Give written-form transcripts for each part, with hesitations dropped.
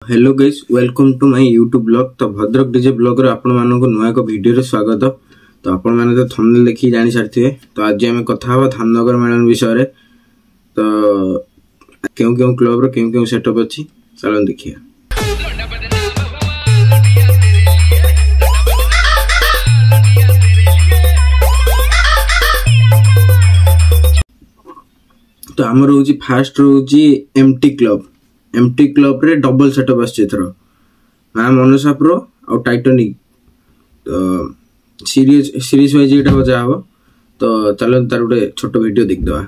Hello guys, welcome to my YouTube blog. तो Bhadrak DJ blog रे आपण मानको नुआ एक वीडियो रे स्वागत। तो आपण माने तो थंबनेल देखि जानि सारथिबे। तो आज हम कथा हबा धामनगर मेलन विषय रे। तो केउ क्लब रो केउ सेटअप अछि, चलन देखिया। तो हमर होची फास्ट होची एमटी क्लब रे डबल सेटअप आछे एथरो ना मनोसा प्रो और टाइटैनिक। तो सीरीज वाइज एटा बजा हबो। तो चलो तार गोटे छोट वीडियो देख दवा।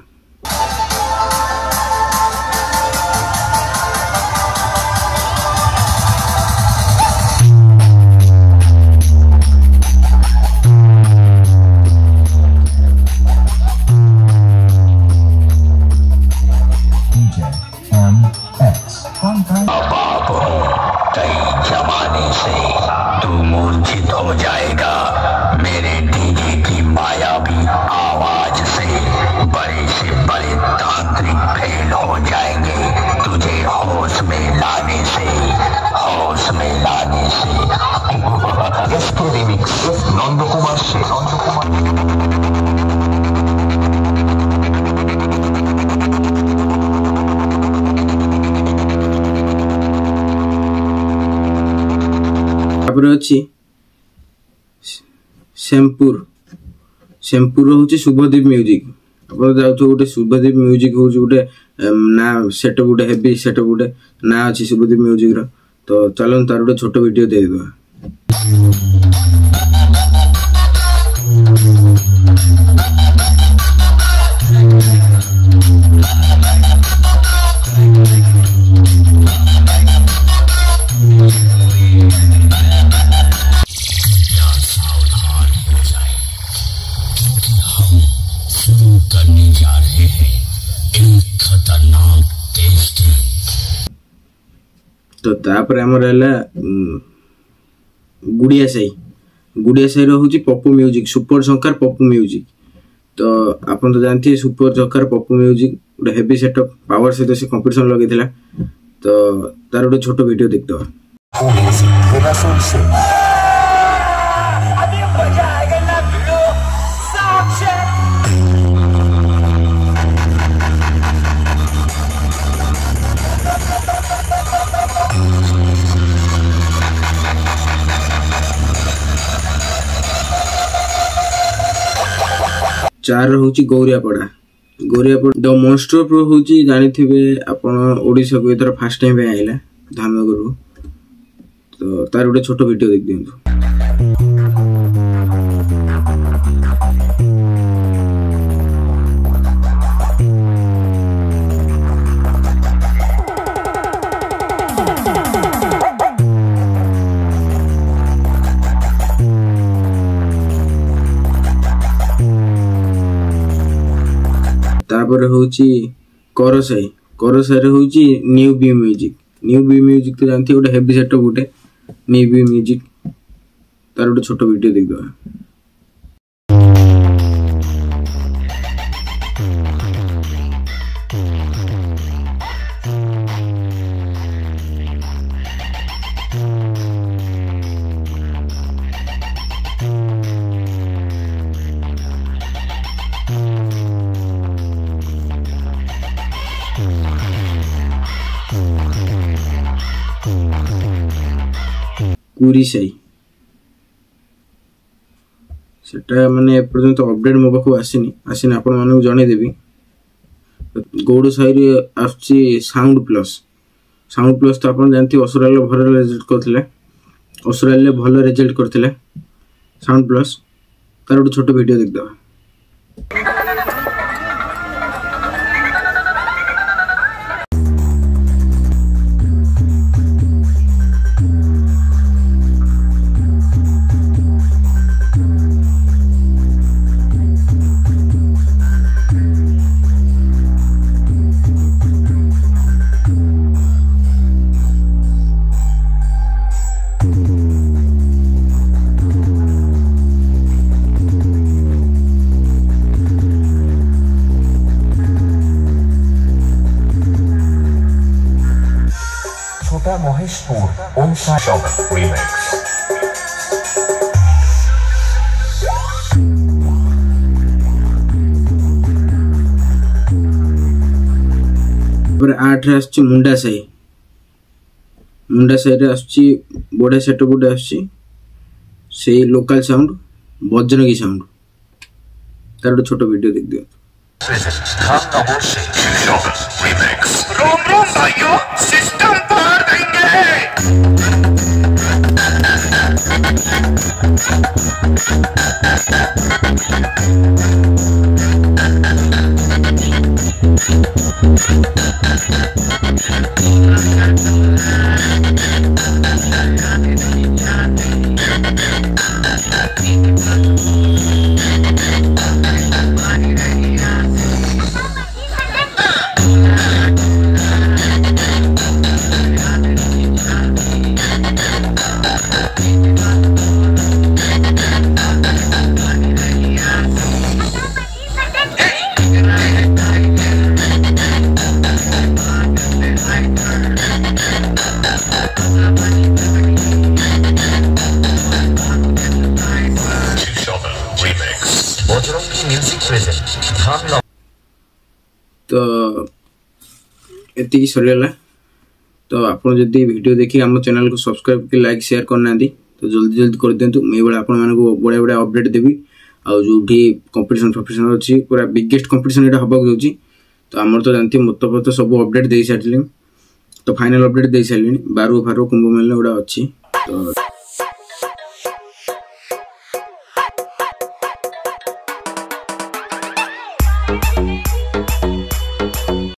मूर्छित हो जाएगा मेरे डीजे की मायावी आवाज से। बड़े से बड़े तांत्रिक फेल हो जाएंगे तुझे होश में लाने से। रिमिक्स नंद कुमार से। सेमपुर होची शुभदीप म्यूजिक। अपन जाउथो गोटे शुभदीप म्यूजिक होची गोटे ना सेटअप गोटे हेवी सेटअप गोटे ना अछि शुभदीप म्यूजिक रो। तो चलन तार गोटे छोट वीडियो दे देबा। करने जा रहे हैं एक खतरनाक टेस्ट। तो तापर हमर हला गुड़िया साई रो होची Pappu music, super Shankar Pappu music. तो आपन तो जानथि सुपर शंकर पप्पू म्यूजिक गोटे हेवी सेटअप पावर से से कंपटीशन लगेथिला। तो तार गोटे छोट वीडियो देख दो। चार होची गौरियापड़ा द मॉन्स्टर प्रो होची जानिथिबे आपण ओडिसा को एथर फर्स्ट टाइम पे आइला धामनगर। तो तार गोटे छोट वीडियो देख दियंतु। तापर होची करसाई रे होची न्यू बी म्यूजिक तो जानथि गोटे हेवी सेटअप गोटे न्यू बी म्यूजिक। तार गोटे छोट वीडियो देख दवा। कुरी साई सेटा माने पर्यंत अपडेट मो पाखु आसीनी आपण मानू जणे देबी। गौड़ साई रे आछि साउंड प्लस तो आपण जानथि ऑस्ट्रेलिया भल रिजल्ट करथिले साउंड प्लस। तार गोटे छोट वीडियो देख दवा। Maheshpur Omkar Shogun Remix. पर 8 रे आछी मुंडा साई रे आछी बड़ा सेटअप गुडे आछी से लोकल साउंड बजरंगी साउंड तार छोट वीडियो देख दियो रोम रोम भाइयों सिस्टम पार देंगे। तो एति सरीगला तो आपन जदि वीडियो देखि हम चैनल को सब्सक्राइब के लाइक शेयर करना दी तो जल्दी जल्दी कर देंतु मैं बड़ा आपन मानको बड़ा बड़ा अपडेट देबी आ जोठी कंपटीशन अछि पूरा बिगेस्ट कंपटीशन एटा हबक दोची तो हमर तो जानथि मत सब अपडेट दे सारलिम तो फाइनल अपडेट दे सारलिन 12 कुंभ मेला उडा अछि तो